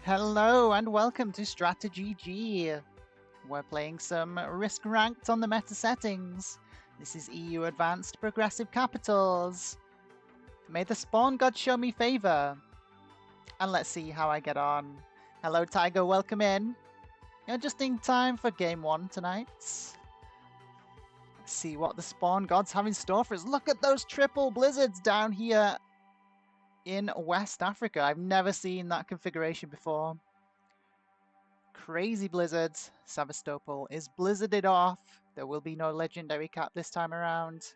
Hello and welcome to StratiGG. We're playing some Risk Ranked on the meta settings. This is EU Advanced Progressive Capitals. May the spawn god show me favor. And let's see how I get on. Hello Tiger, welcome in. You're just in time for game 1 tonight. Let's see what the spawn gods have in store for us. Look at those triple blizzards down here in West Africa. I've never seen that configuration before. Crazy blizzards. Sevastopol is blizzarded off. There will be no legendary cap this time around.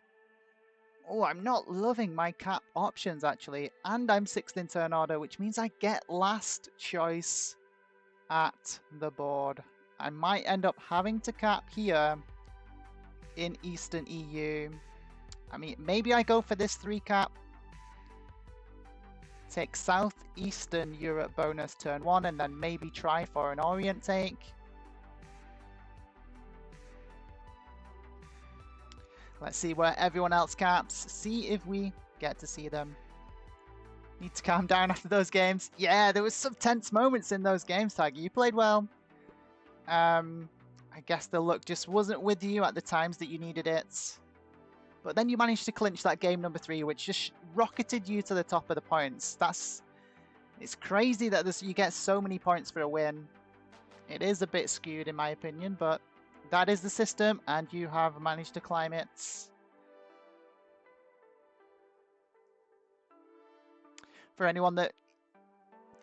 Oh, I'm not loving my cap options actually. And I'm 6th in turn order, which means I get last choice at the board. I might end up having to cap here in Eastern EU. I mean, maybe I go for this 3 cap. Take Southeastern Europe bonus turn 1 and then maybe try for an Orient take. Let's see where everyone else caps. See if we get to see them. Need to calm down after those games. Yeah, there was some tense moments in those games, Tiger. You played well. I guess the luck just wasn't with you at the times that you needed it. But then you managed to clinch that game number 3, which just rocketed you to the top of the points. It's crazy that you get so many points for a win. It is a bit skewed in my opinion, but that is the system and you have managed to climb it. For anyone that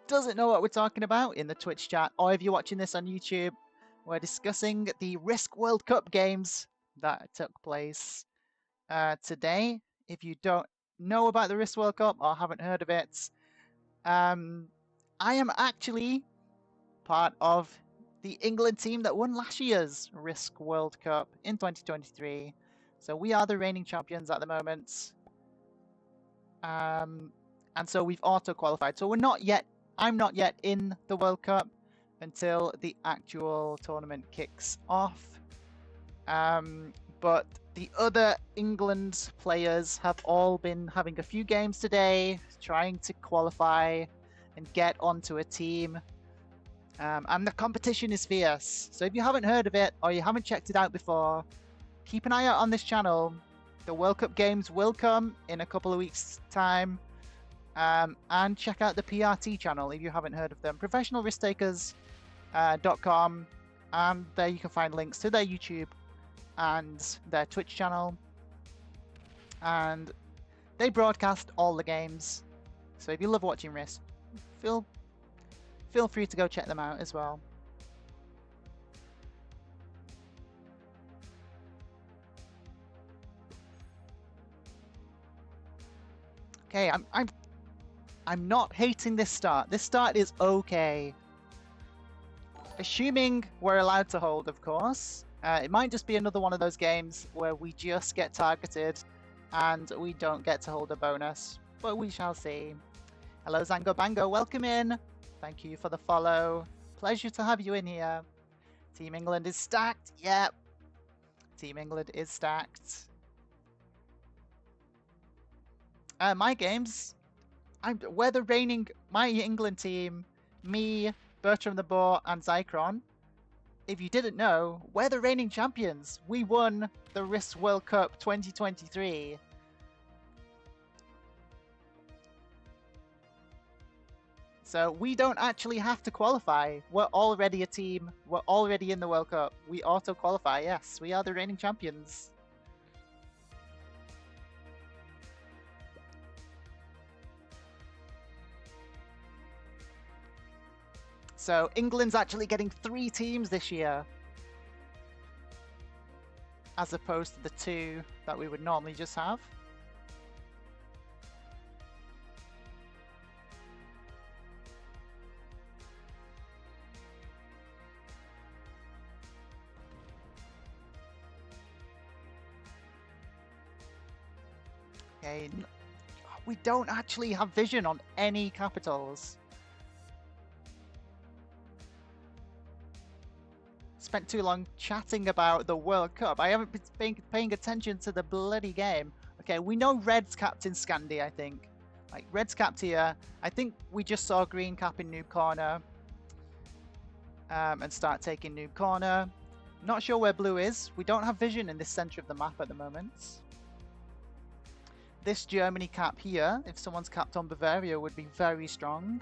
doesn't know what we're talking about in the Twitch chat, or if you're watching this on YouTube, we're discussing the Risk World Cup games that took place today. If you don't know about the Risk World Cup or haven't heard of it, I am actually part of the England team that won last year's Risk World Cup in 2023. So we are the reigning champions at the moment. And so we've auto-qualified. So I'm not yet in the World Cup until the actual tournament kicks off. But the other England players have all been having a few games today, trying to qualify and get onto a team. And the competition is fierce. So if you haven't heard of it or you haven't checked it out before, keep an eye out on this channel. The World Cup games will come in a couple of weeks' time. And check out the PRT channel if you haven't heard of them. ProfessionalRiskTakers.com. And there you can find links to their YouTube and their Twitch channel, and they broadcast all the games. So if you love watching Risk, feel free to go check them out as well. Okay, I'm not hating this start. This start is okay. Assuming we're allowed to hold, of course. It might just be another one of those games where we just get targeted and we don't get to hold a bonus, but we shall see. Hello Zango Bango, welcome in. Thank you for the follow. Pleasure to have you in here. Team England is stacked. Yep. Team England is stacked. My games, we're the reigning, my England team, me, Bertram the Boar, and Zycron. If you didn't know, we're the reigning champions. We won the Risk World Cup 2023. So we don't actually have to qualify. We're already a team. We're already in the World Cup. We auto-qualify, yes. We are the reigning champions. So England's actually getting 3 teams this year, as opposed to the 2 that we would normally just have. Okay, we don't actually have vision on any capitals. Spent too long chatting about the World Cup. I haven't been paying attention to the bloody game. Okay, we know Red's capped in Scandi, I think. Like, Red's capped here. I think we just saw Green cap in New Corner. and start taking noob corner. Not sure where blue is. We don't have vision in this center of the map at the moment. This Germany cap here, if someone's capped on Bavaria, would be very strong.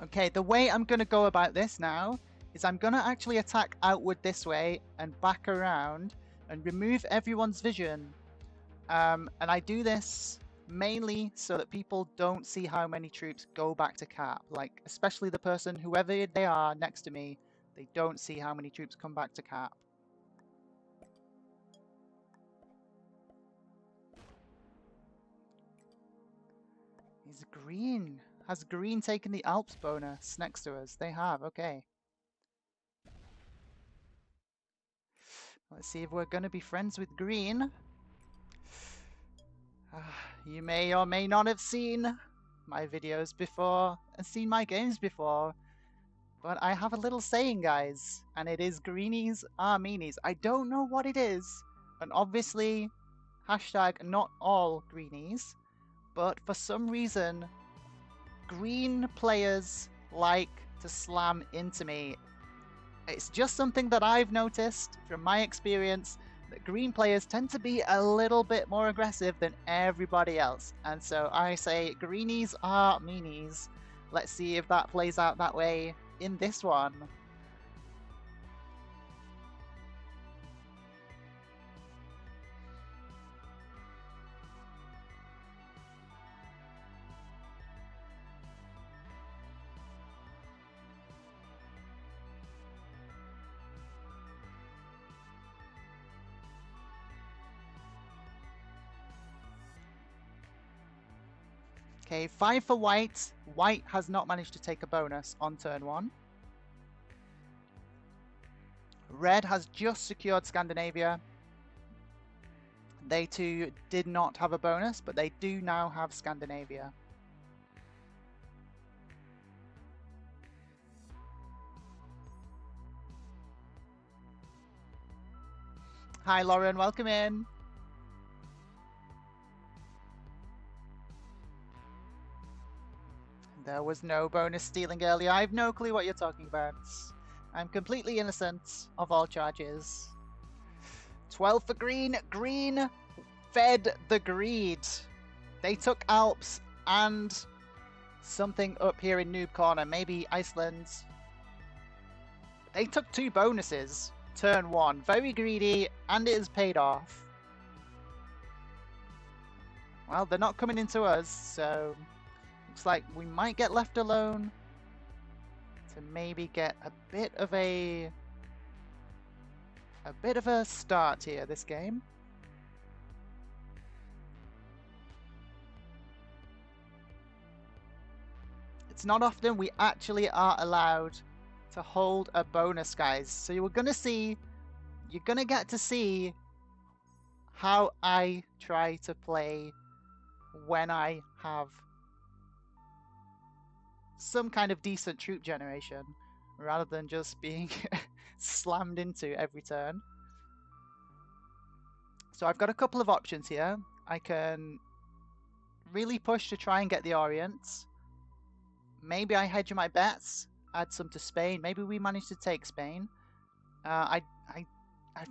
Okay, the way I'm going to go about this now is I'm going to actually attack outward this way and back around and remove everyone's vision. And I do this mainly so that people don't see how many troops go back to cap. Like, especially the person, whoever they are next to me, they don't see how many troops come back to cap. He's green. Has green taken the Alps bonus next to us? They have, okay. Let's see if we're going to be friends with green. You may or may not have seen my videos before and seen my games before, but I have a little saying, guys, and it is greenies are meanies. I don't know what it is, and obviously, hashtag not all greenies, but for some reason, green players like to slam into me. It's just something that I've noticed from my experience, that green players tend to be a little bit more aggressive than everybody else. And so I say greenies are meanies. Let's see if that plays out that way in this one. Okay, 5 for white. White has not managed to take a bonus on turn 1. Red has just secured Scandinavia. They too did not have a bonus, but they do now have Scandinavia. Hi Lauren, welcome in. There was no bonus stealing earlier. I have no clue what you're talking about. I'm completely innocent of all charges. 12 for green. Green fed the greed. They took Alps and something up here in noob corner. Maybe Iceland. They took 2 bonuses. Turn 1. Very greedy, and it has paid off. Well, they're not coming into us, so looks like we might get left alone to maybe get a bit of a start here this game. It's not often we actually are allowed to hold a bonus, guys. So you're gonna get to see how I try to play when I have some kind of decent troop generation, rather than just being slammed into every turn. So I've got a couple of options here. I can really push to try and get the Orient. Maybe I hedge my bets, add some to Spain. Maybe we manage to take Spain. I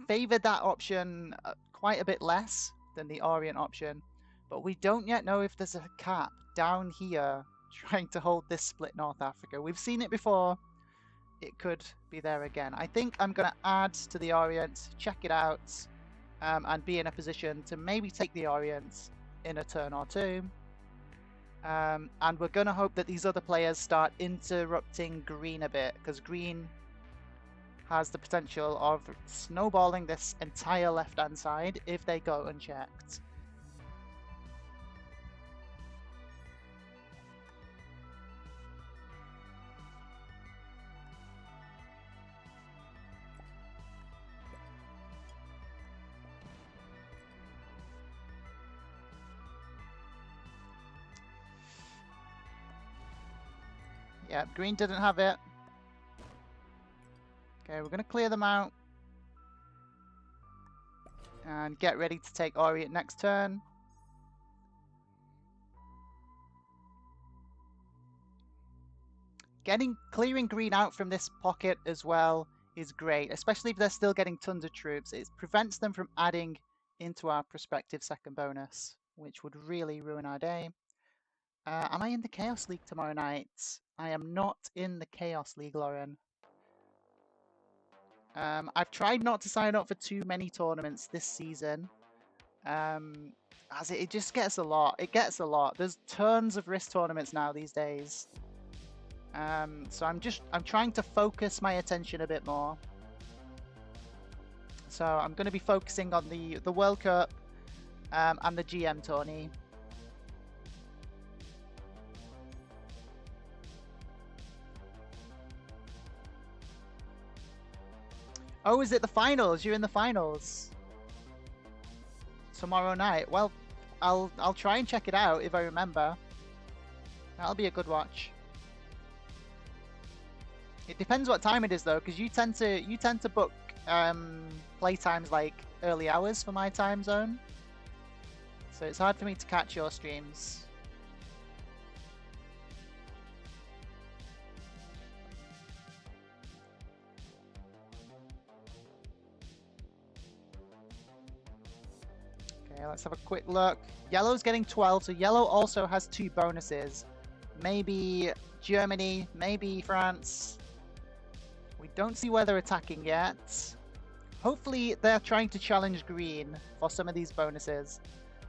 favoured that option quite a bit less than the Orient option, but we don't yet know if there's a cap down here trying to hold this split North Africa. We've seen it before. It could be there again. I think I'm going to add to the Orient, check it out, and be in a position to maybe take the Orient in a turn or two. And we're going to hope that these other players start interrupting green a bit, because green has the potential of snowballing this entire left-hand side if they go unchecked. Yeah, green didn't have it. Okay, we're going to clear them out. And get ready to take Ori at next turn. Clearing green out from this pocket as well is great, especially if they're still getting tons of troops. It prevents them from adding into our prospective second bonus, which would really ruin our day. Am I in the Chaos League tomorrow night? I am not in the Chaos League, Lauren. I've tried not to sign up for too many tournaments this season, as it just gets a lot. It gets a lot. There's tons of Risk tournaments now these days. So I'm trying to focus my attention a bit more. So I'm going to be focusing on the World Cup and the GM tourney. Oh, is it the finals? You're in the finals tomorrow night. Well, I'll try and check it out if I remember. That'll be a good watch. It depends what time it is though, because you tend to book play times like early hours for my time zone, so it's hard for me to catch your streams. Okay, let's have a quick look. Yellow's getting 12, so yellow also has 2 bonuses. Maybe Germany, maybe France. We don't see where they're attacking yet. Hopefully they're trying to challenge green for some of these bonuses.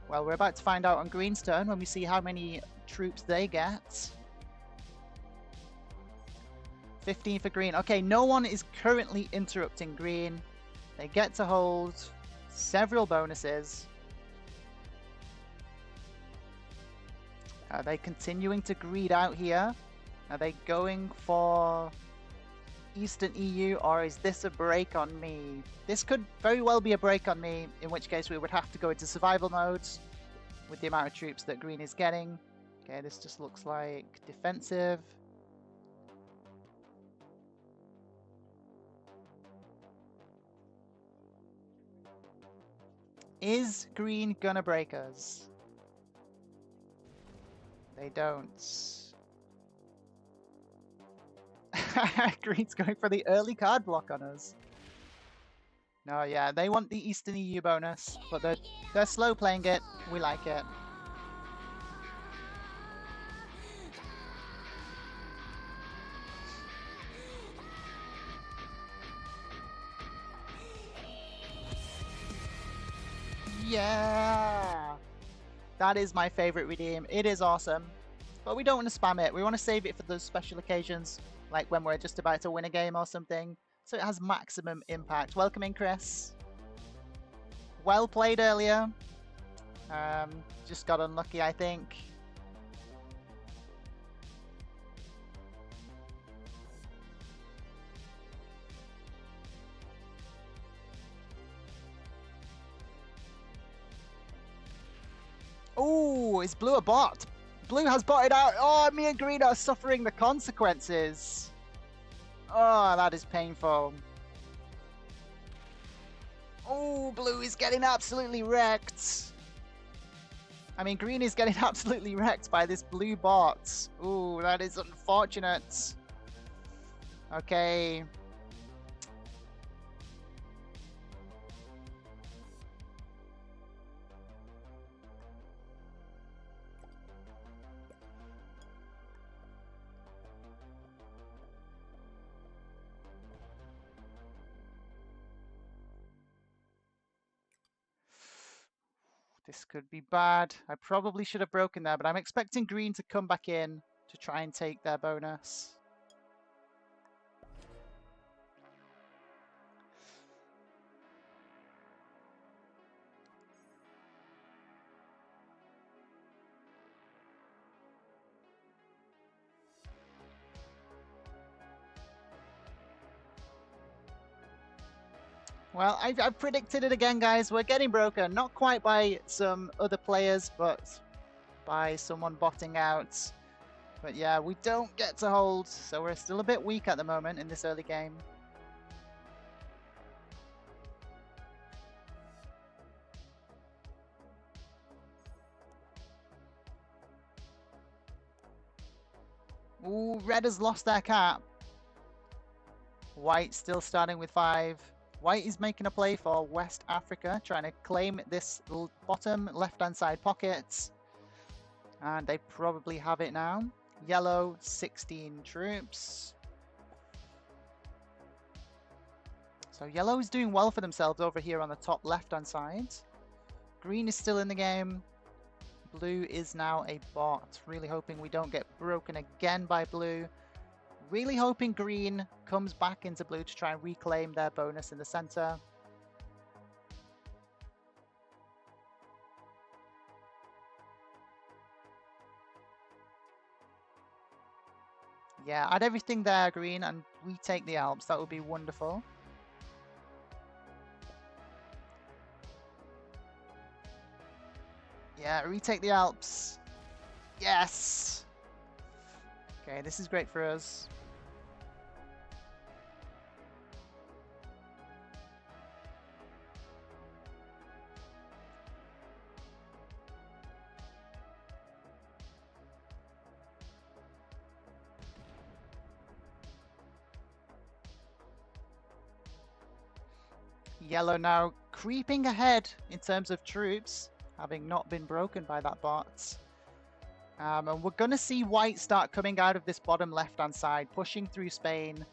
Well, we're about to find out on green's turn when we see how many troops they get. 15 for green. Okay, no one is currently interrupting green. They get to hold several bonuses. Are they continuing to greed out here? Are they going for Eastern EU, or is this a break on me? This could very well be a break on me, in which case we would have to go into survival mode with the amount of troops that green is getting. Okay, this just looks like defensive. Is green gonna break us? They don't. Green's going for the early card block on us. No, yeah, they want the Eastern EU bonus, but they're slow playing it. We like it. Yeah! That is my favorite redeem. It is awesome. But we don't want to spam it. We want to save it for those special occasions, like when we're just about to win a game or something, so it has maximum impact. Welcome in, Chris. Well played earlier. Just got unlucky, I think. Oh, is blue a bot? Blue has botted out. Oh, me and green are suffering the consequences. Oh, that is painful. Oh, blue is getting absolutely wrecked. I mean, green is getting absolutely wrecked by this blue bot. Ooh, that is unfortunate. Okay. This could be bad. I probably should have broken there, but I'm expecting green to come back in to try and take their bonus. Well, I've predicted it again, guys. We're getting broken. Not quite by some other players, but by someone botting out. But yeah, we don't get to hold, so we're still a bit weak at the moment in this early game. Ooh, red has lost their cap. White still starting with 5. White is making a play for West Africa, trying to claim this bottom left-hand side pocket. And they probably have it now. Yellow, 16 troops. So yellow is doing well for themselves over here on the top left-hand side. Green is still in the game. Blue is now a bot. Really hoping we don't get broken again by blue. Really hoping green comes back into blue to try and reclaim their bonus in the center. Yeah, add everything there, green, and retake the Alps. That would be wonderful. Yeah, retake the Alps. Yes! Okay, this is great for us. Yellow now creeping ahead in terms of troops, having not been broken by that bot. And we're going to see white start coming out of this bottom left-hand side, pushing through Spain,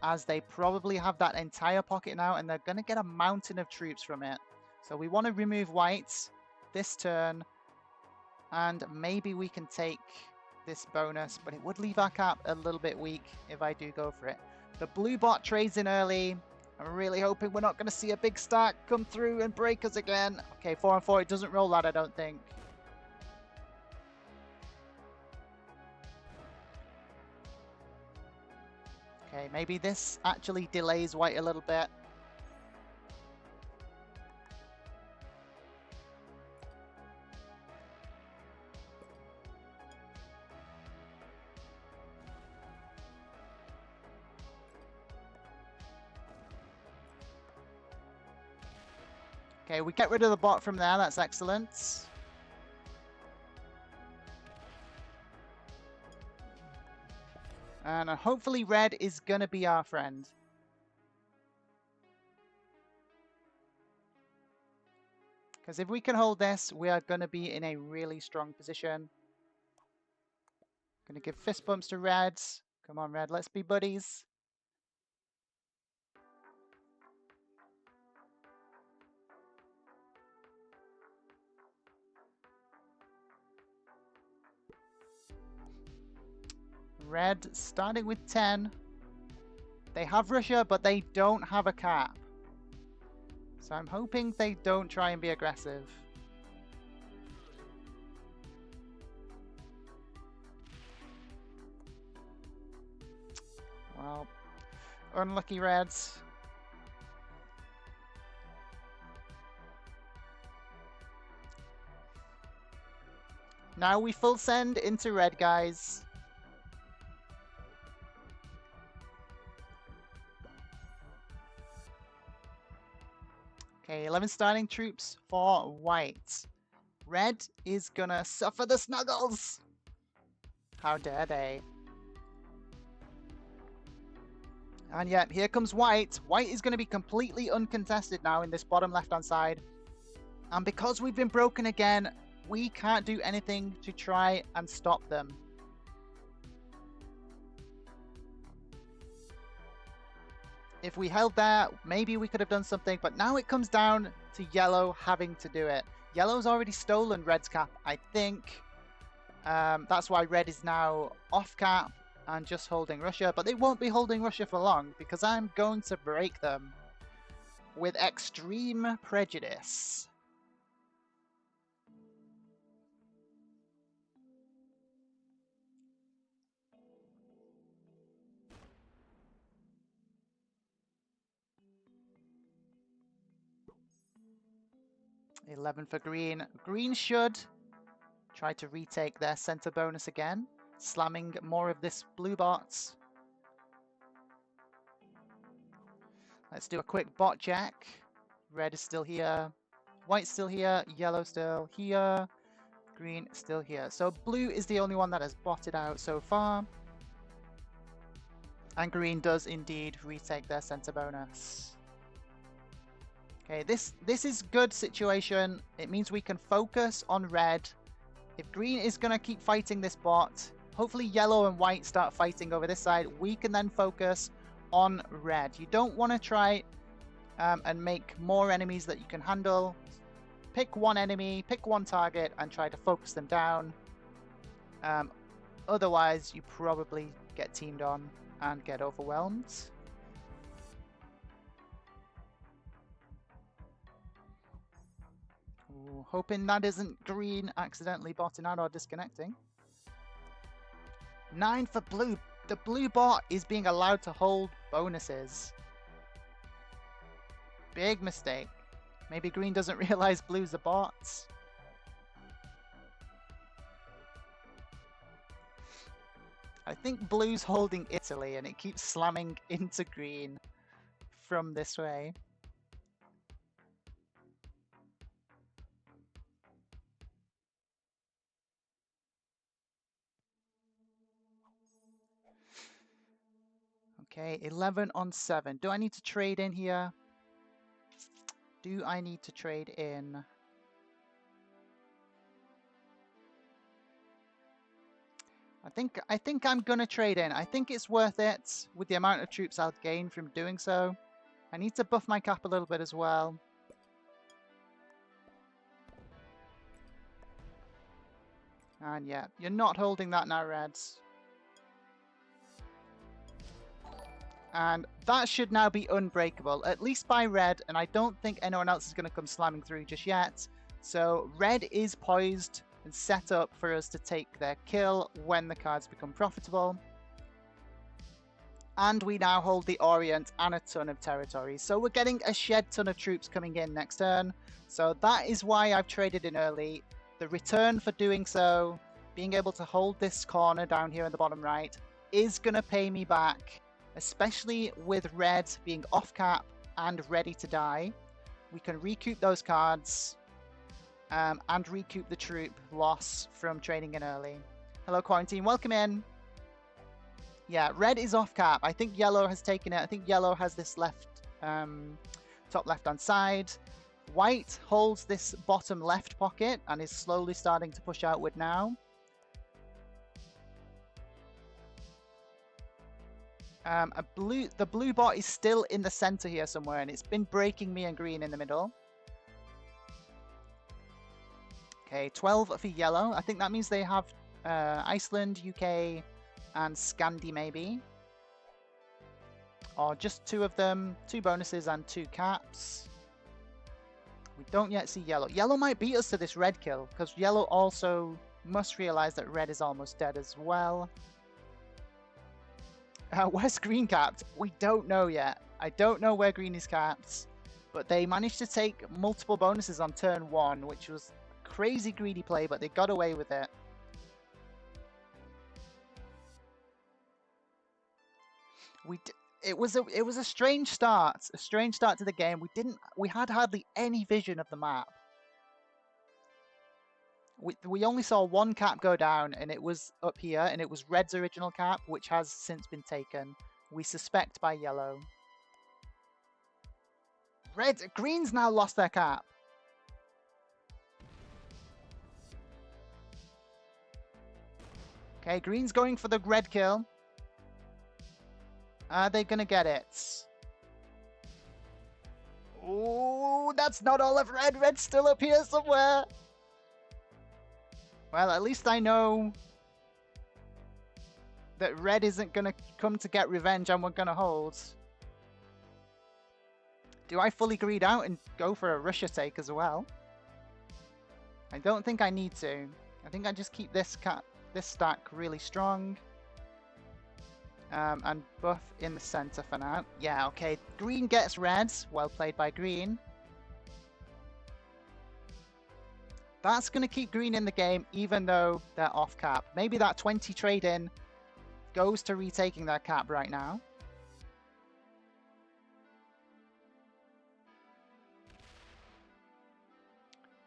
as they probably have that entire pocket now, and they're going to get a mountain of troops from it. So we want to remove white this turn, and maybe we can take this bonus, but it would leave our cap a little bit weak if I do go for it. The blue bot trades in early. I'm really hoping we're not going to see a big stack come through and break us again. Okay, 4 and 4. It doesn't roll that, I don't think. Okay, maybe this actually delays white a little bit. Okay, we get rid of the bot from there. That's excellent. And hopefully red is going to be our friend. Because if we can hold this, we are going to be in a really strong position. Going to give fist bumps to red. Come on, red, let's be buddies. Red starting with 10. They have Russia, but they don't have a cap. So I'm hoping they don't try and be aggressive. Well, unlucky reds. Now we full send into red, guys. Okay, 11 starting troops for white. Red is gonna suffer the snuGGles. How dare they? And yet, here comes white. White is going to be completely uncontested now in this bottom left-hand side. And because we've been broken again, we can't do anything to try and stop them. If we held there, maybe we could have done something, but now it comes down to yellow having to do it. Yellow's already stolen red's cap, I think. That's why red is now off cap and just holding Russia, but they won't be holding Russia for long because I'm going to break them with extreme prejudice. $11 for green. Green should try to retake their center bonus again, slamming more of this blue bots. Let's do a quick bot check. Red is still here. White's still here. Yellow still here. Green still here. So blue is the only one that has botted out so far. And green does indeed retake their center bonus. Okay, this is good situation. It means we can focus on red. If green is going to keep fighting this bot, hopefully yellow and white start fighting over this side. We can then focus on red. You don't want to try and make more enemies that you can handle. Pick one enemy, pick one target, and try to focus them down. Otherwise, you probably get teamed on and get overwhelmed. Ooh, hoping that isn't green accidentally botting out or disconnecting. 9 for blue. The blue bot is being allowed to hold bonuses. Big mistake. Maybe green doesn't realize blue's the bots. I think blue's holding Italy and it keeps slamming into green from this way. Okay, 11 on 7. Do I need to trade in here? Do I need to trade in? I think I'm gonna trade in. I think it's worth it with the amount of troops I'll gain from doing so. I need to buff my cap a little bit as well. And yeah, you're not holding that now, Reds. And that should now be unbreakable, at least by red, and I don't think anyone else is going to come slamming through just yet. So red is poised and set up for us to take their kill when the cards become profitable. And we now hold the Orient and a ton of territory. So we're getting a shed ton of troops coming in next turn. So that is why I've traded in early. The return for doing so, being able to hold this corner down here in the bottom right, is going to pay me back. Especially with red being off cap and ready to die. We can recoup those cards and recoup the troop loss from trading in early. Hello, Quarantine. Welcome in. Yeah, red is off cap. I think yellow has taken it. I think yellow has this left, top left-hand side. White holds this bottom left pocket and is slowly starting to push outward now. The blue bot is still in the center here somewhere, and it's been breaking me and green in the middle. Okay, 12 for yellow. I think that means they have Iceland, UK, and Scandi maybe. Or just 2 of them, 2 bonuses and 2 caps. We don't yet see yellow. Yellow might beat us to this red kill, because yellow also must realize that red is almost dead as well. Where's green capped? We don't know yet. I don't know where green is capped, but they managed to take multiple bonuses on turn 1, which was crazy greedy play, but they got away with it. It was a strange start to the game. We had hardly any vision of the map. We only saw 1 cap go down, and it was up here, and it was red's original cap, which has since been taken. We suspect by yellow. Green's now lost their cap. Okay, green's going for the red kill. Are they gonna get it? Ooh, that's not all of red. Red's still up here somewhere. Well, at least I know that red isn't going to come to get revenge and we're going to hold. Do I fully greed out and go for a Russia take as well? I don't think I need to. I think I just keep this stack really strong. And buff in the center for now. Yeah, okay. Green gets red. Well played by green. That's going to keep green in the game, even though they're off cap. Maybe that 20 trade-in goes to retaking their cap right now.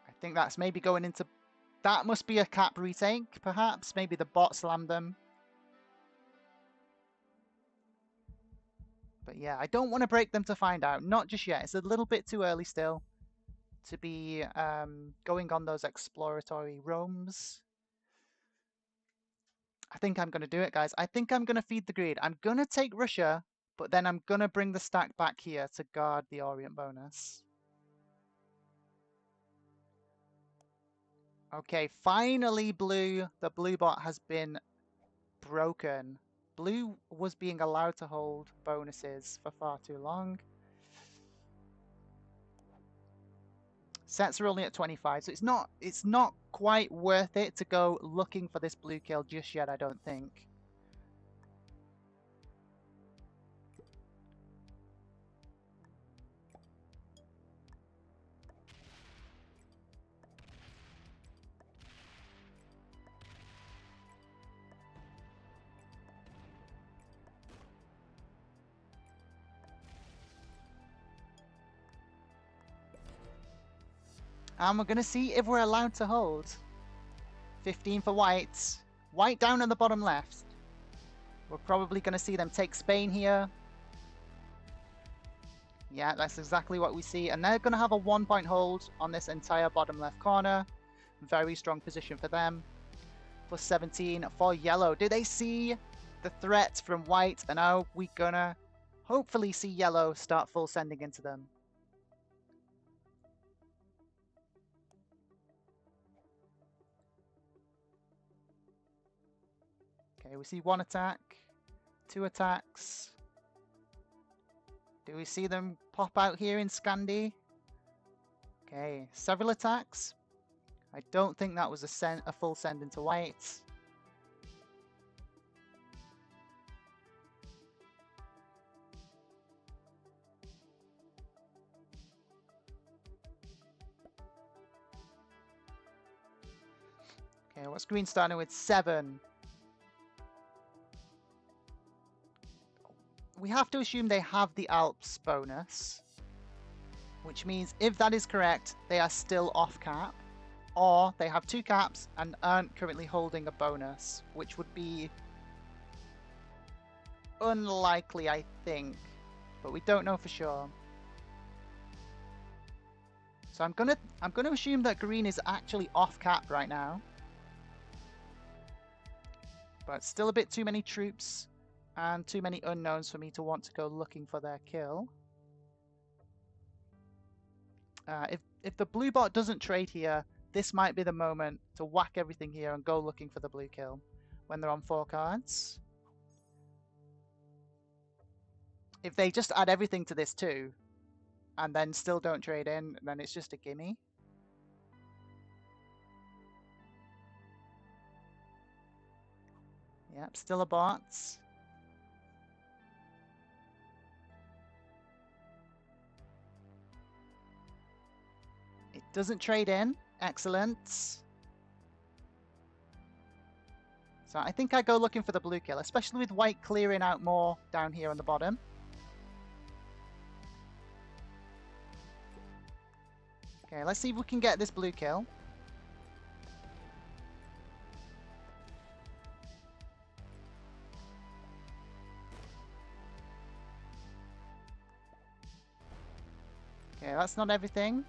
I think that's maybe going into... That must be a cap retake, perhaps. Maybe the bot slammed them. But yeah, I don't want to break them to find out. Not just yet. It's a little bit too early still to be going on those exploratory roams. I think I'm going to do it, guys. I think I'm going to feed the greed. I'm going to take Russia, but then I'm going to bring the stack back here to guard the Orient bonus. Okay, finally blue. The blue bot has been broken. Blue was being allowed to hold bonuses for far too long. Sets are only at 25, so it's not quite worth it to go looking for this blue kill just yet, I don't think. And we're going to see if we're allowed to hold. 15 for white. White down in the bottom left. We're probably going to see them take Spain here. Yeah, that's exactly what we see. And they're going to have a 1-point hold on this entire bottom left corner. Very strong position for them. Plus 17 for yellow. Do they see the threat from white? And are we going to hopefully see yellow start full sending into them? Okay, we see 1 attack, 2 attacks. Do we see them pop out here in Scandi? Okay, several attacks. I don't think that was a full send into white. Okay, what's green starting with? 7. We have to assume they have the Alps bonus, which means if that is correct, they are still off cap, or they have 2 caps and aren't currently holding a bonus, which would be unlikely, I think, but we don't know for sure. So I'm gonna assume that green is actually off cap right now, but still a bit too many troops and too many unknowns for me to want to go looking for their kill. If the blue bot doesn't trade here, this might be the moment to whack everything here and go looking for the blue kill when they're on 4 cards. If they just add everything to this too, and then still don't trade in, then it's just a gimme. Yep, still a bot. It doesn't trade in. Excellent. So I think I go looking for the blue kill, especially with white clearing out more down here on the bottom. Okay, let's see if we can get this blue kill. Okay, that's not everything.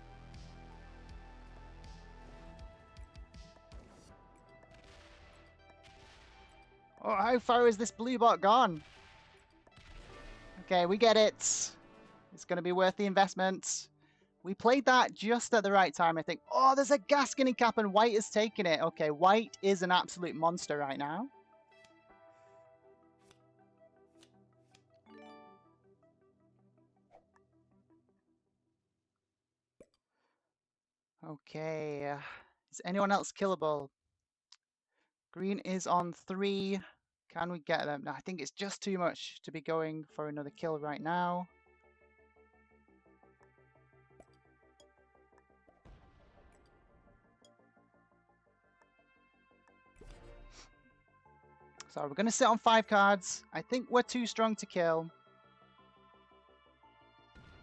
Oh, how far is this blue bot gone? Okay, we get it. It's going to be worth the investment. We played that just at the right time, I think. Oh, there's a Gascony cap and white is taking it. Okay, white is an absolute monster right now. Okay, is anyone else killable? Green is on 3. Can we get them? No, I think it's just too much to be going for another kill right now. So we're going to sit on 5 cards. I think we're too strong to kill.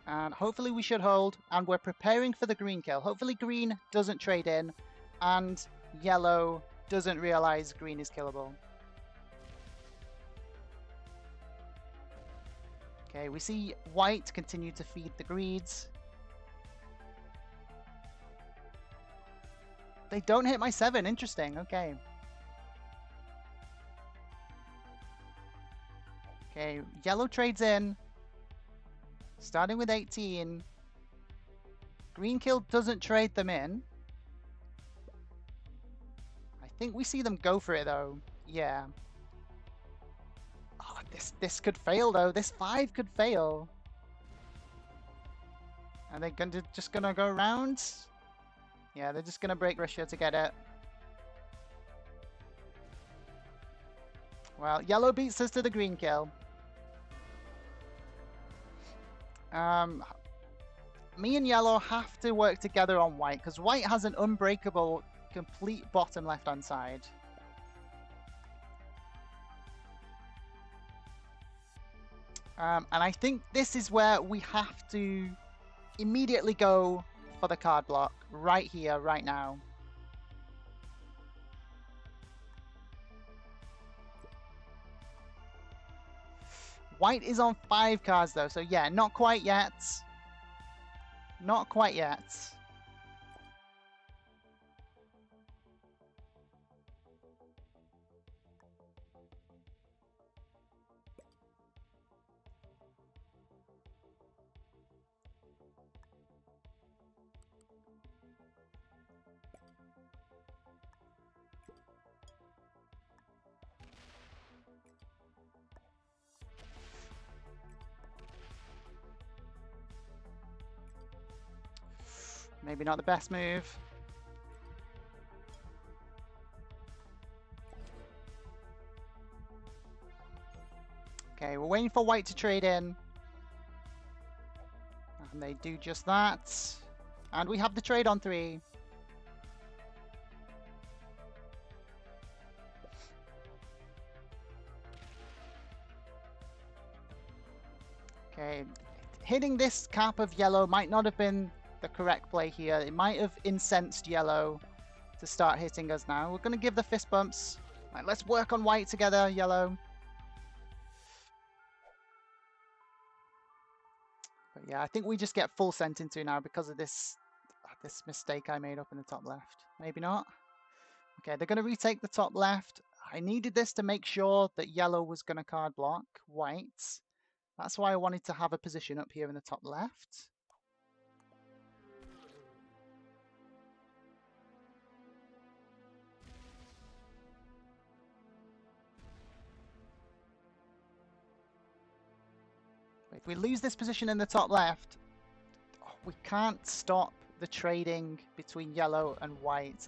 And hopefully we should hold. And we're preparing for the green kill. Hopefully green doesn't trade in. And yellow doesn't realize green is killable. Okay, we see white continue to feed the greeds. They don't hit my 7. Interesting. Okay. Okay, yellow trades in. Starting with 18. Green kill doesn't trade them in. I think we see them go for it though. Yeah. Oh, this could fail though. This 5 could fail. Are they just gonna go around? Yeah, they're just gonna break Russia to get it. Well, yellow beats us to the green kill. Me and yellow have to work together on white because white has an unbreakable complete bottom left-hand side. And I think this is where we have to immediately go for the card block right here, right now. White is on 5 cards though, so yeah, not quite yet. Not quite yet. Maybe not the best move. Okay, we're waiting for white to trade in. And they do just that. And we have the trade on 3. Okay, hitting this cap of yellow might not have been the correct play here. It might have incensed yellow to start hitting us now. We're going to give the fist bumps. Right, let's work on white together, yellow. But yeah, I think we just get full sent into now because of this mistake I made up in the top left. Maybe not. Okay, they're going to retake the top left. I needed this to make sure that yellow was going to card block white. That's why I wanted to have a position up here in the top left. If we lose this position in the top left, we can't stop the trading between yellow and white.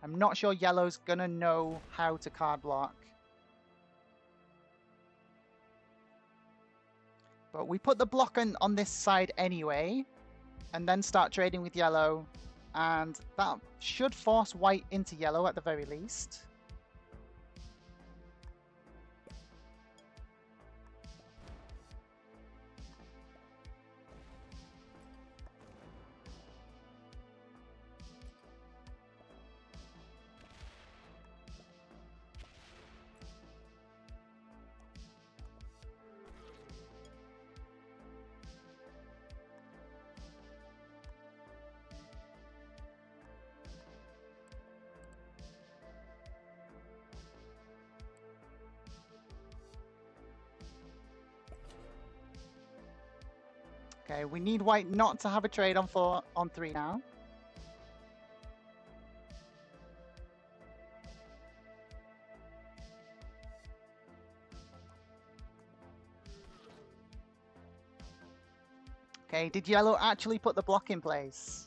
I'm not sure yellow's going to know how to card block. But we put the block on this side anyway, and then start trading with yellow. And that should force white into yellow at the very least. Okay, we need white not to have a trade on 3 now. Okay, did yellow actually put the block in place?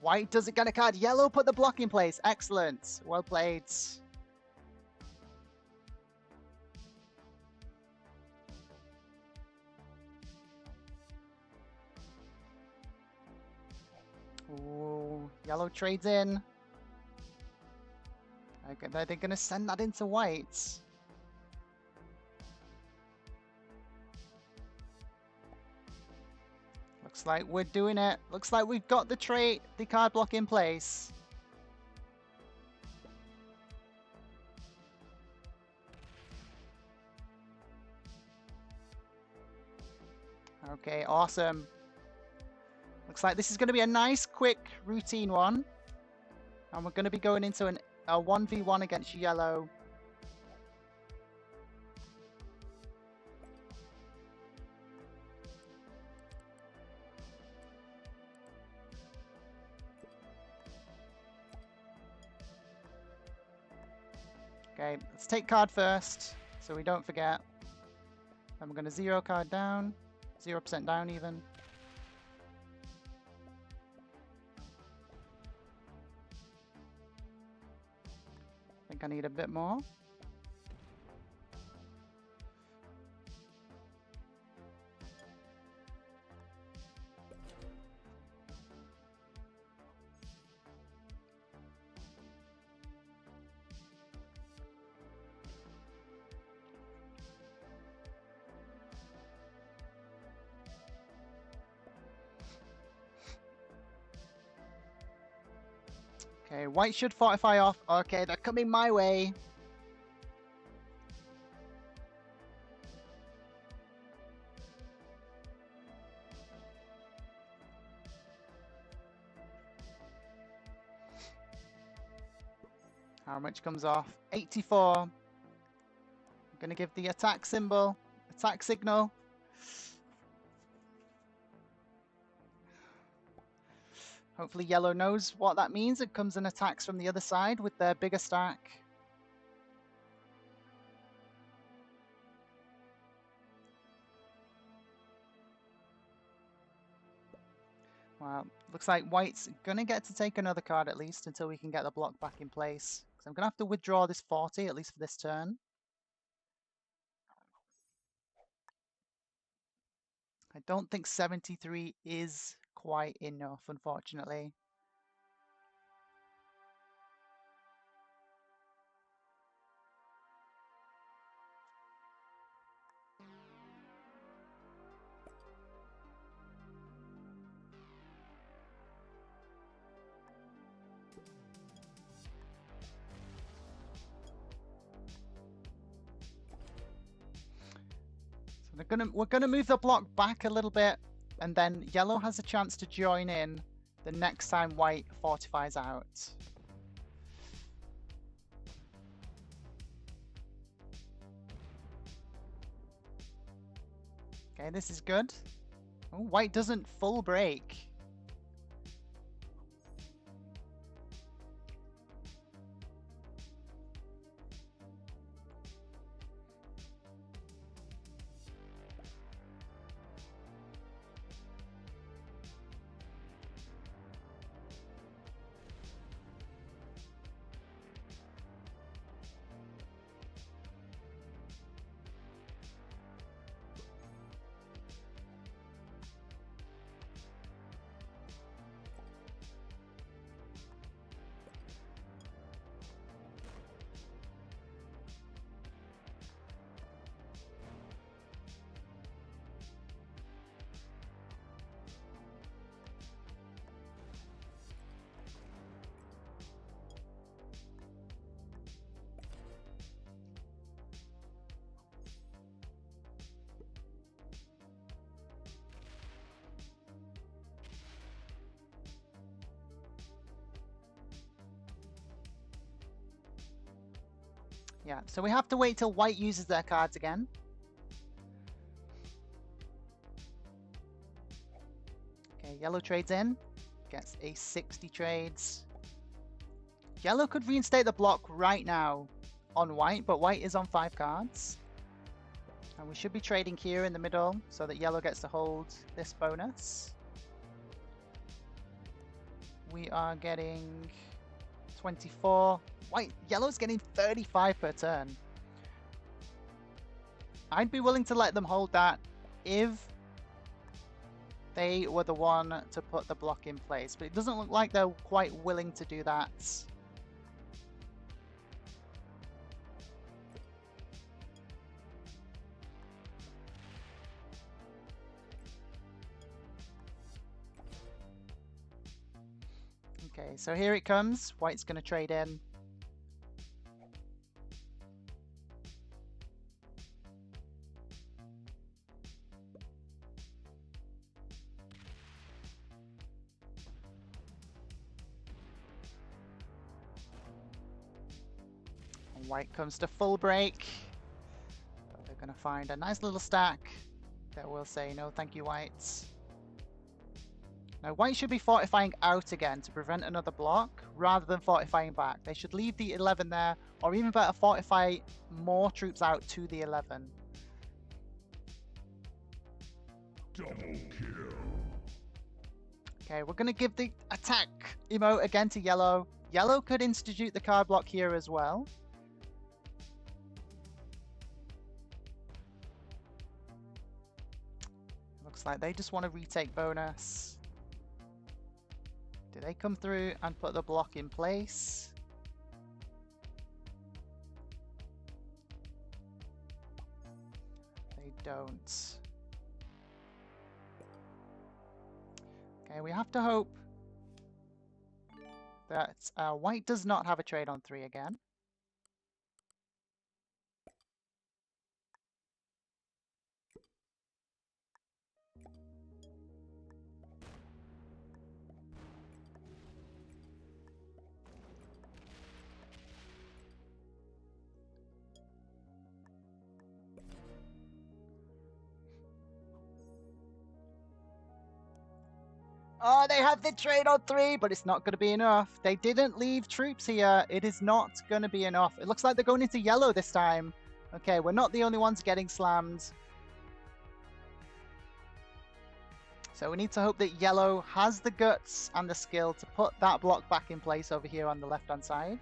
White doesn't get a card. Yellow put the block in place. Excellent. Well played. Ooh, yellow trades in. Okay, they're going to send that into white. Looks like we're doing it. Looks like we've got the card block in place. Okay, awesome. Looks like this is going to be a nice, quick, routine one. And we're going to be going into a 1v1 against yellow. Okay, let's take card first, so we don't forget. Then we're going to 0 card down, 0% down even. I think I need a bit more. Okay, white should fortify off. Okay, they're coming my way. How much comes off? 84. I'm gonna give the attack symbol, attack signal. Hopefully yellow knows what that means. It comes and attacks from the other side with their bigger stack. Well, looks like white's gonna get to take another card at least until we can get the block back in place. So I'm gonna have to withdraw this 40 at least for this turn. I don't think 73 is quite enough, unfortunately. We're gonna move the block back a little bit, and then yellow has a chance to join in the next time white fortifies out. Okay, this is good. Oh, white doesn't full break. Yeah, so we have to wait till white uses their cards again. Okay, yellow trades in, gets a 60 trades. Yellow could reinstate the block right now on white, but white is on 5 cards. And we should be trading here in the middle so that yellow gets to hold this bonus. We are getting 24. Yellow's getting 35 per turn. I'd be willing to let them hold that if they were the one to put the block in place, but it doesn't look like they're quite willing to do that. Okay, so here it comes. White's going to trade in. White comes to full break. But they're going to find a nice little stack that will say, no, thank you, Whites. Now, White should be fortifying out again to prevent another block, rather than fortifying back. They should leave the 11 there, or even better, fortify more troops out to the 11. Double kill. Okay, we're going to give the attack emote again to Yellow. Yellow could institute the card block here as well. Looks like they just want to retake bonus. Do they come through and put the block in place? They don't. Okay, we have to hope that White does not have a trade on 3 again. Oh, they have the trade on 3, but it's not going to be enough. They didn't leave troops here. It is not going to be enough. It looks like they're going into Yellow this time. Okay, we're not the only ones getting slammed. So we need to hope that Yellow has the guts and the skill to put that block back in place over here on the left-hand side.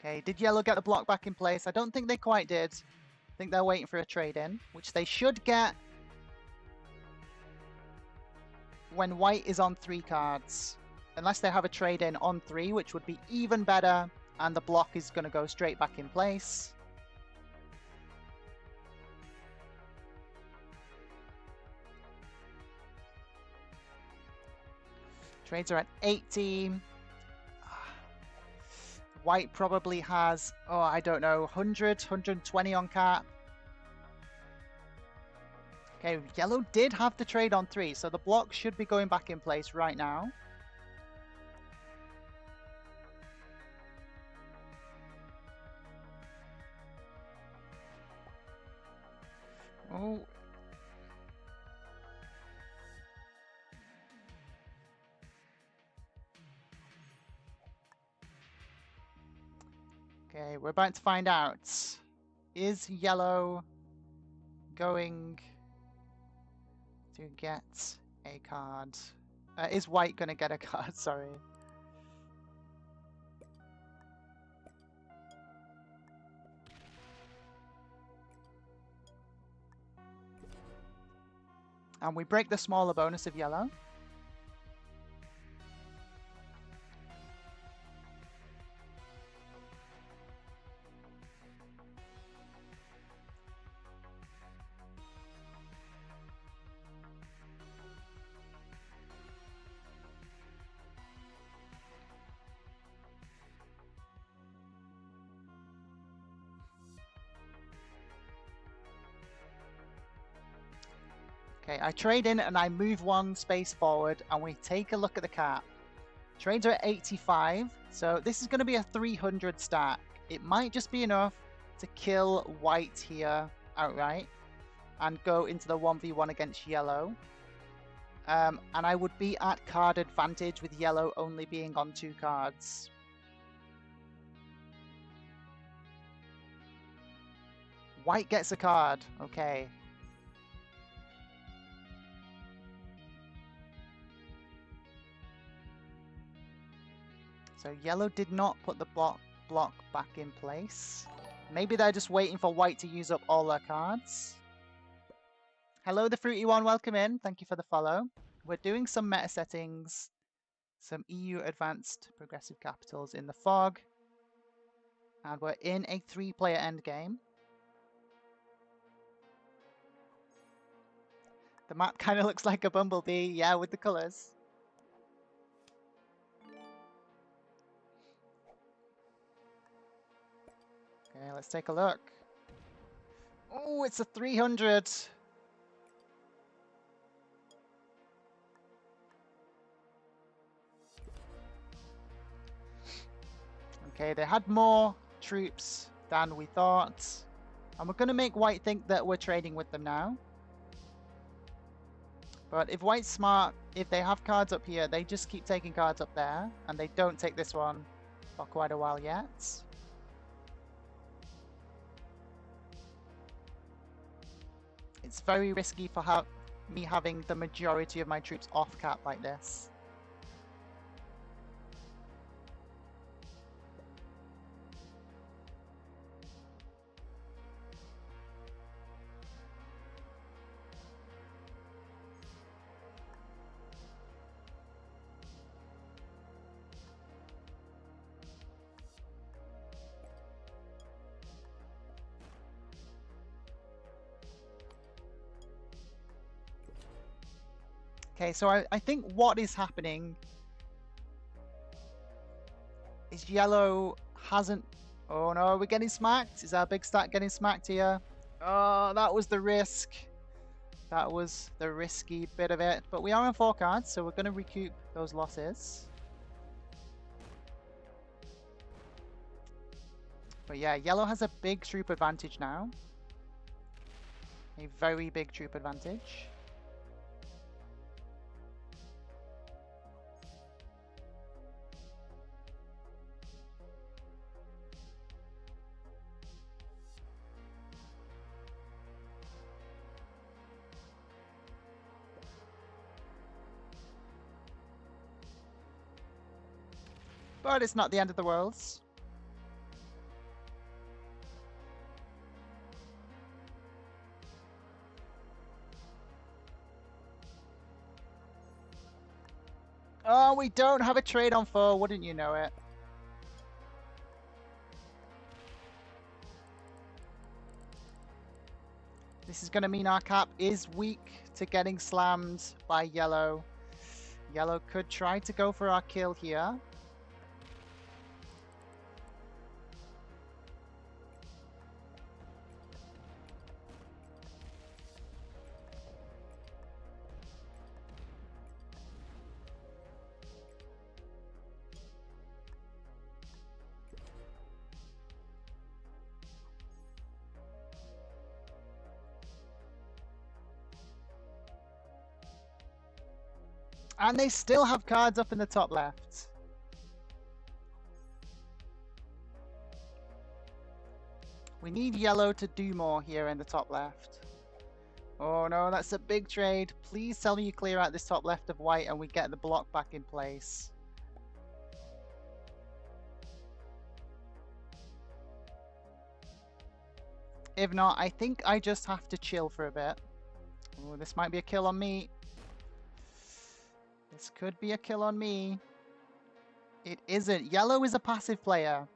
Okay, did Yellow get the block back in place? I don't think they quite did. I think they're waiting for a trade-in, which they should get when White is on 3 cards. Unless they have a trade-in on 3, which would be even better, and the block is going to go straight back in place. Trades are at 80. White probably has, oh, I don't know, 100, 120 on cap. Okay, Yellow did have the trade on 3, so the block should be going back in place right now. Oh. Okay, we're about to find out. Is Yellow going to get a card? Is White going to get a card? Sorry. And we break the smaller bonus of Yellow. Okay, I trade in and I move 1 space forward and we take a look at the cap. Trades are at 85, so this is going to be a 300 stack. It might just be enough to kill White here outright and go into the 1v1 against Yellow. And I would be at card advantage with Yellow only being on 2 cards. White gets a card, okay. So Yellow did not put the block back in place. Maybe they're just waiting for White to use up all their cards. Hello, the Fruity One. Welcome in. Thank you for the follow. We're doing some meta settings some EU advanced progressive capitals in the fog. And we're in a 3-player endgame. The map kind of looks like a bumblebee, yeah, with the colours. Okay, let's take a look. Oh, it's a 300. Okay, they had more troops than we thought. And we're going to make white think that we're trading with them now. But if white's smart, if they have cards up here, they just keep taking cards up there. And they don't take this one for quite a while yet. It's very risky for me having the majority of my troops off cap like this. Okay, so I think what is happening is yellow hasn't... Oh no, we're getting smacked. Is our big stack getting smacked here? Oh, that was the risk. That was the risky bit of it. But we are on 4 cards, so we're going to recoup those losses. But yeah, yellow has a big troop advantage now. A very big troop advantage. But it's not the end of the world. Oh, we don't have a trade on 4, wouldn't you know it? This is going to mean our cap is weak to getting slammed by yellow. Yellow could try to go for our kill here. And they still have cards up in the top left. We need yellow to do more here in the top left. Oh no, that's a big trade. Please tell me you clear out this top left of white and we get the block back in place. If not, I think I just have to chill for a bit. Oh, this might be a kill on me. This could be a kill on me. It isn't. Yellow is a passive player.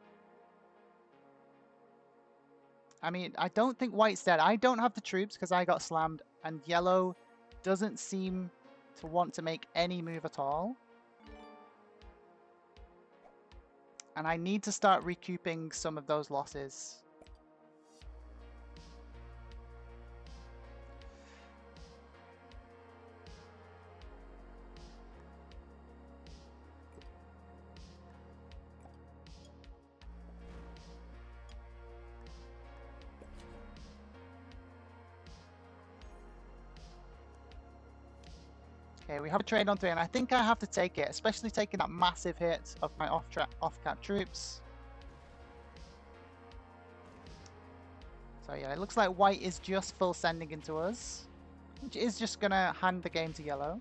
I mean, I don't think white's dead. I don't have the troops because I got slammed. And yellow doesn't seem to want to make any move at all. And I need to start recouping some of those losses. Okay, we have a trade on 3, and I think I have to take it, especially taking that massive hit of my off-cap troops. So yeah, it looks like white is just full sending into us, which is just going to hand the game to yellow.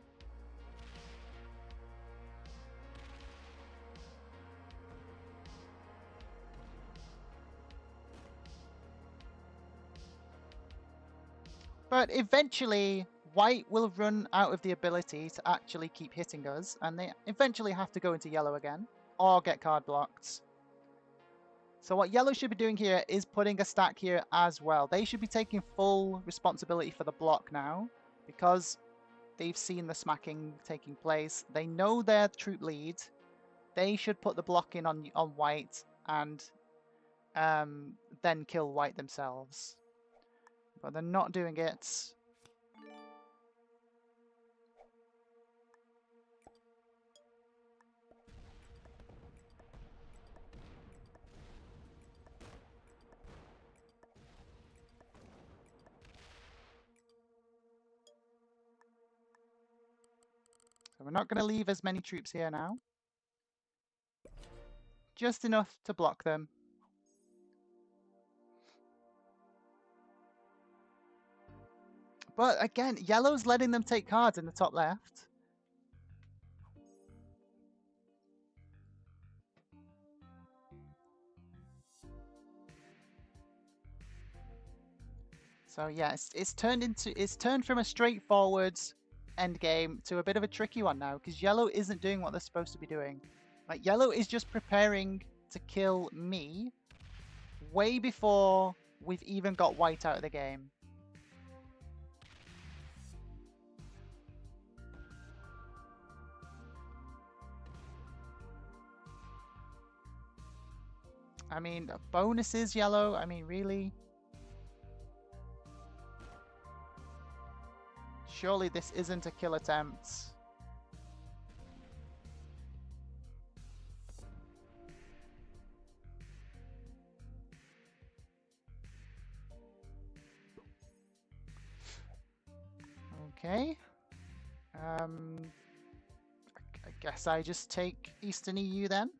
But eventually, white will run out of the ability to actually keep hitting us, and they eventually have to go into yellow again, or get card blocked. So what yellow should be doing here is putting a stack here as well. They should be taking full responsibility for the block now, because they've seen the smacking taking place. They know their troop lead. They should put the block in on white and then kill white themselves. But they're not doing it. So we're not going to leave as many troops here now. Just enough to block them. But again, yellow's letting them take cards in the top left. So yeah, it's turned from a straightforward end game to a bit of a tricky one now, because yellow isn't doing what they're supposed to be doing. Like, yellow is just preparing to kill me way before we've even got white out of the game. I mean, bonuses yellow, I mean, really? Surely this isn't a kill attempt. Okay. I guess I just take Eastern EU then.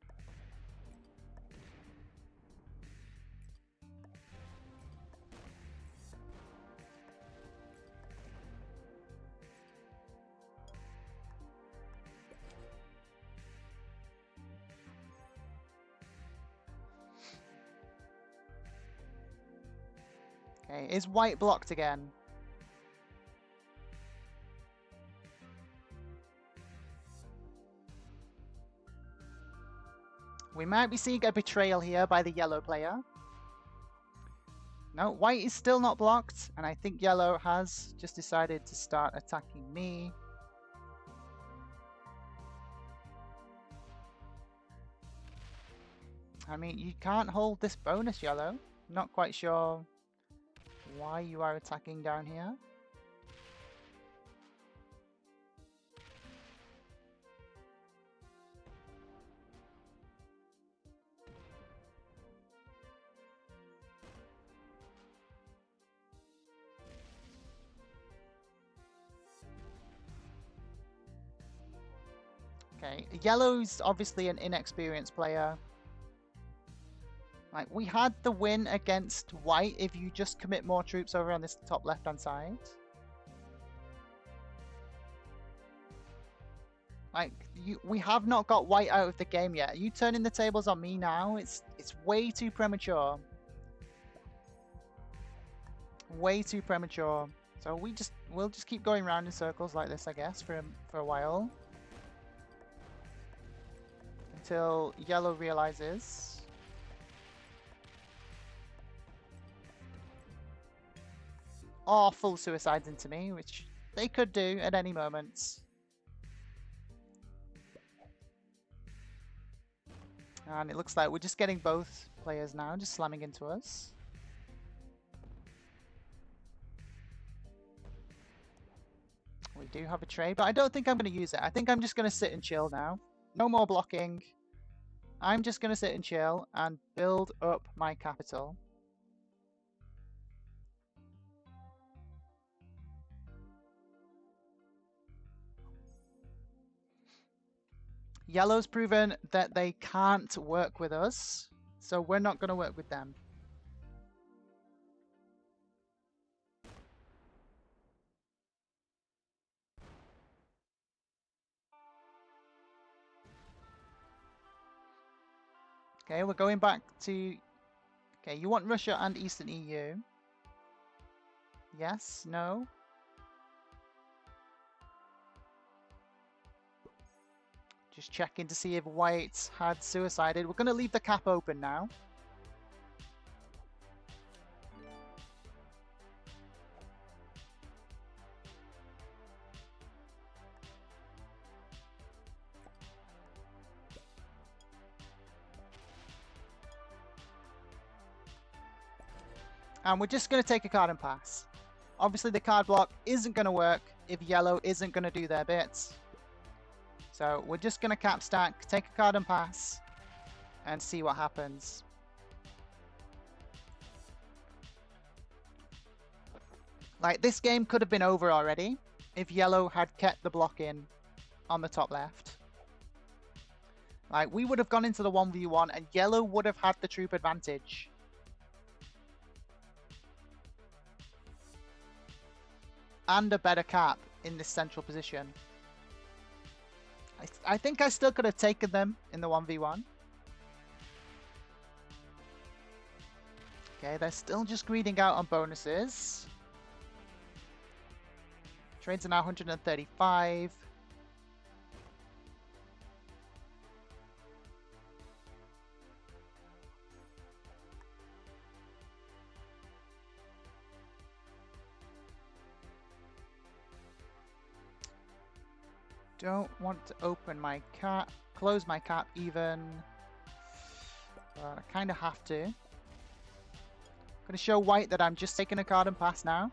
Okay, is white blocked again? We might be seeing a betrayal here by the yellow player. No, white is still not blocked, and I think yellow has just decided to start attacking me. I mean, you can't hold this bonus, yellow. Not quite sure why you are attacking down here. Okay, yellow's obviously an inexperienced player. Like, we had the win against white if you just commit more troops over on this top left-hand side. Like, we have not got white out of the game yet. You turning the tables on me now? It's way too premature. Way too premature. So we'll just keep going around in circles like this, I guess, for a while. Until yellow realizes. Or full suicides into me, which they could do at any moment. And it looks like we're just getting both players now, just slamming into us. We do have a trade, but I don't think I'm going to use it. I think I'm just going to sit and chill now. No more blocking. I'm just going to sit and chill and build up my capital. Yellow's proven that they can't work with us, so we're not going to work with them. Okay, we're going back to... Okay, you want Russia and Eastern EU. Yes, no. Just checking to see if white had suicided. We're going to leave the cap open now. And we're just going to take a card and pass. Obviously, the card block isn't going to work if yellow isn't going to do their bits. So we're just going to cap stack, take a card and pass, and see what happens. Like, this game could have been over already if yellow had kept the block in on the top left. Like, we would have gone into the 1v1 and yellow would have had the troop advantage. And a better cap in this central position. I think I still could have taken them in the 1v1. Okay, they're still just greeding out on bonuses. Trades are now 135. Don't want to open my cap, close my cap even, but I kind of have to. I'm going to show white that I'm just taking a card and pass now.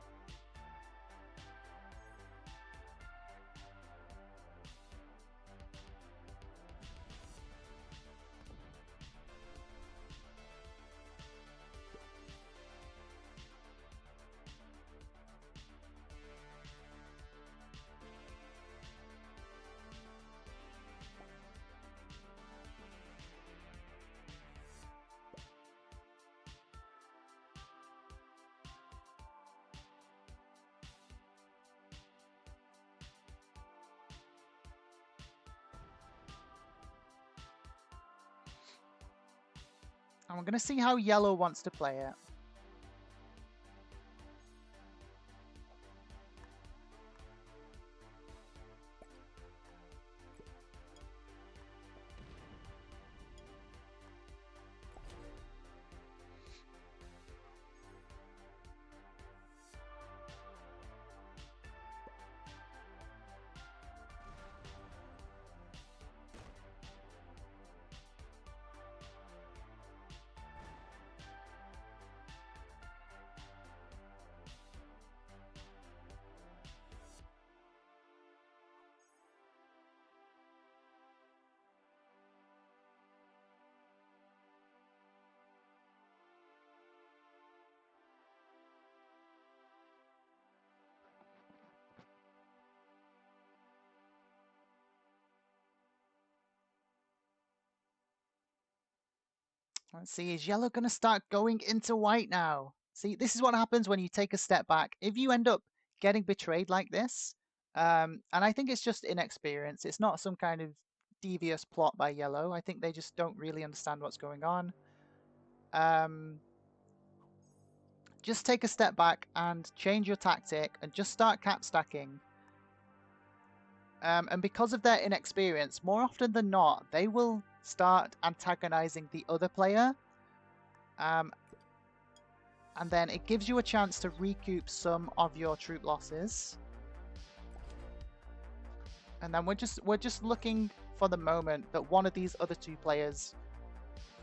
And we're going to see how yellow wants to play it. Let's see, is yellow going to start going into white now? See, this is what happens when you take a step back. If you end up getting betrayed like this, and I think it's just inexperience. It's not some kind of devious plot by yellow. I think they just don't really understand what's going on. Just take a step back and change your tactic and just start cap stacking. And because of their inexperience, more often than not, they will start antagonizing the other player. And then it gives you a chance to recoup some of your troop losses. And then we're just looking for the moment that one of these other two players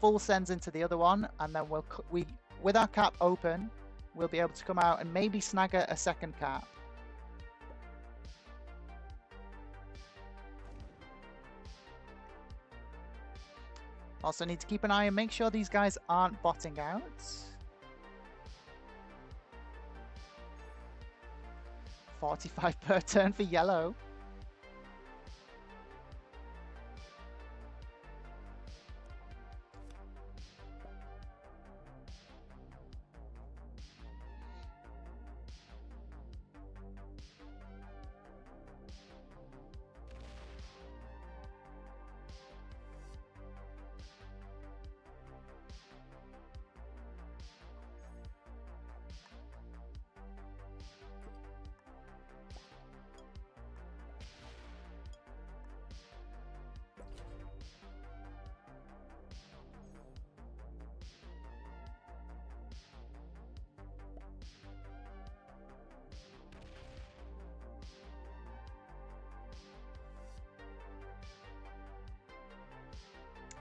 full sends into the other one, and then we with our cap open, we'll be able to come out and maybe snag a second cap. Also need to keep an eye and make sure these guys aren't botting out. 45 per turn for yellow.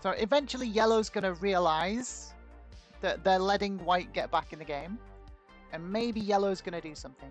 So eventually yellow's going to realize that they're letting white get back in the game. And maybe yellow's going to do something.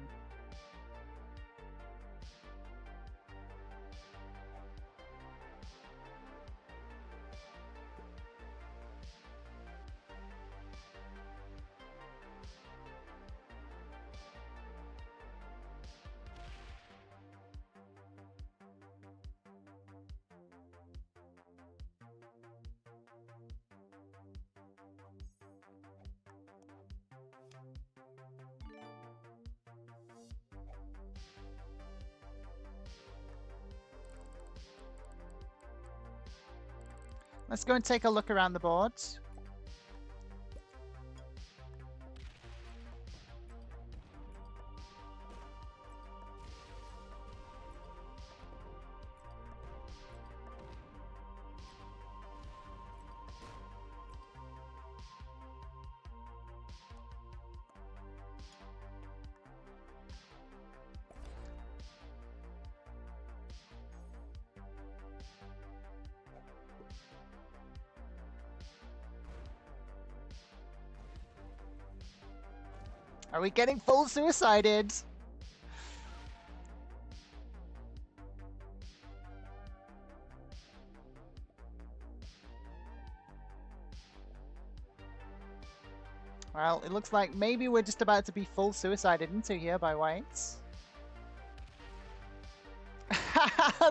Let's go and take a look around the boards. Are we getting full suicided? Well, it looks like maybe we're just about to be full suicided into here by whites.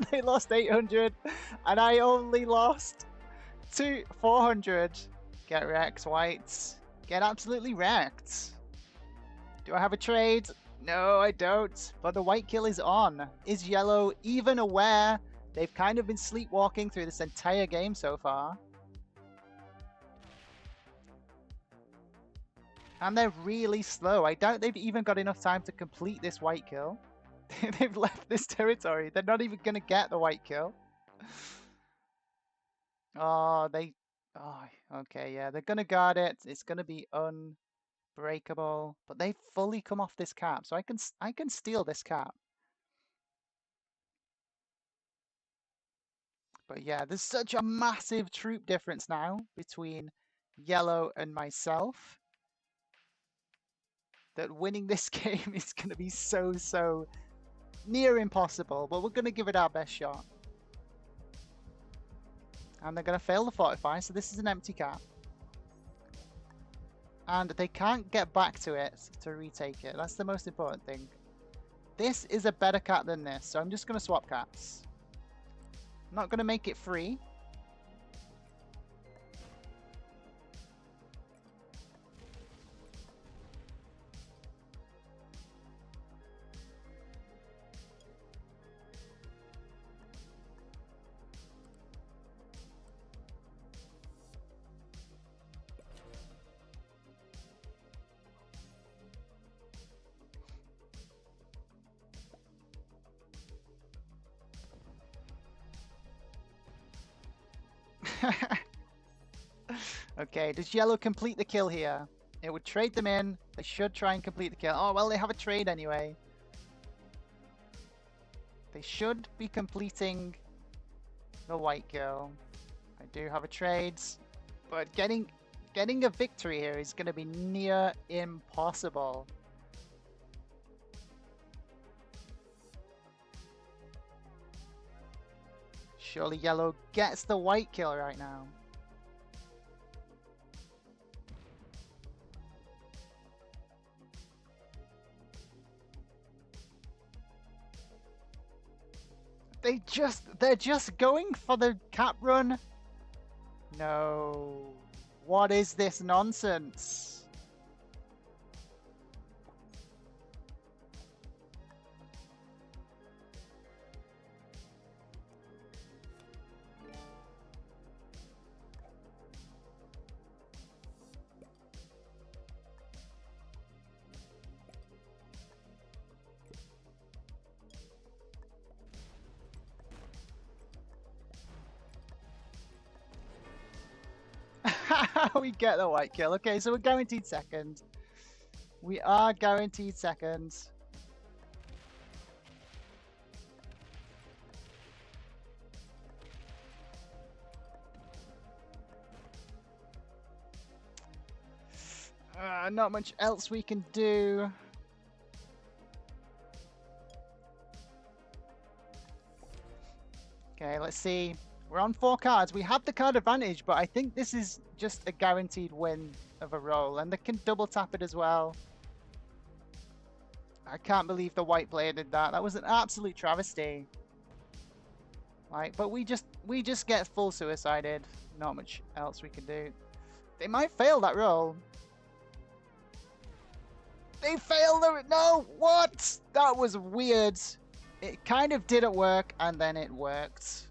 They lost 800 and I only lost 400. Get wrecked, whites. Get absolutely wrecked. Do I have a trade? No, I don't. But the white kill is on. Is yellow even aware? They've kind of been sleepwalking through this entire game so far. And they're really slow. I doubt they've even got enough time to complete this white kill. They've left this territory. They're not even going to get the white kill. Oh, okay, yeah. They're going to guard it. It's going to be unbreakable. But they've fully come off this cap, so I can steal this cap. But yeah, there's such a massive troop difference now between yellow and myself that winning this game is going to be so near impossible, but we're going to give it our best shot. And they're going to fail the fortify, so this is an empty cap. And they can't get back to it to retake it. That's the most important thing. This is a better cap than this, so I'm just going to swap caps. I'm not going to make it free. Okay, does yellow complete the kill here? It would trade them in. They should try and complete the kill. Oh, well, they have a trade anyway. They should be completing the white kill. I do have a trade, but getting a victory here is going to be near impossible. Surely yellow gets the white kill right now. They're just going for the cap run. No. What is this nonsense? We get the white kill. Okay, so we're guaranteed second. We are guaranteed second. Not much else we can do. Okay, let's see. We're on 4 cards. We have the card advantage, but I think this is just a guaranteed win of a roll. And they can double tap it as well. I can't believe the white player did that. That was an absolute travesty. Like, but we just get full suicided. Not much else we can do. They might fail that roll. They failed the... No! What? That was weird. It kind of didn't work, and then it worked.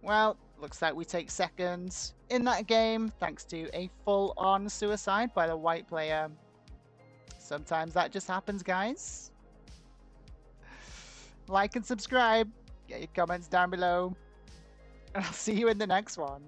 Well, looks like we take seconds in that game, thanks to a full-on suicide by the white player. Sometimes that just happens, guys. Like and subscribe. Get your comments down below. And I'll see you in the next one.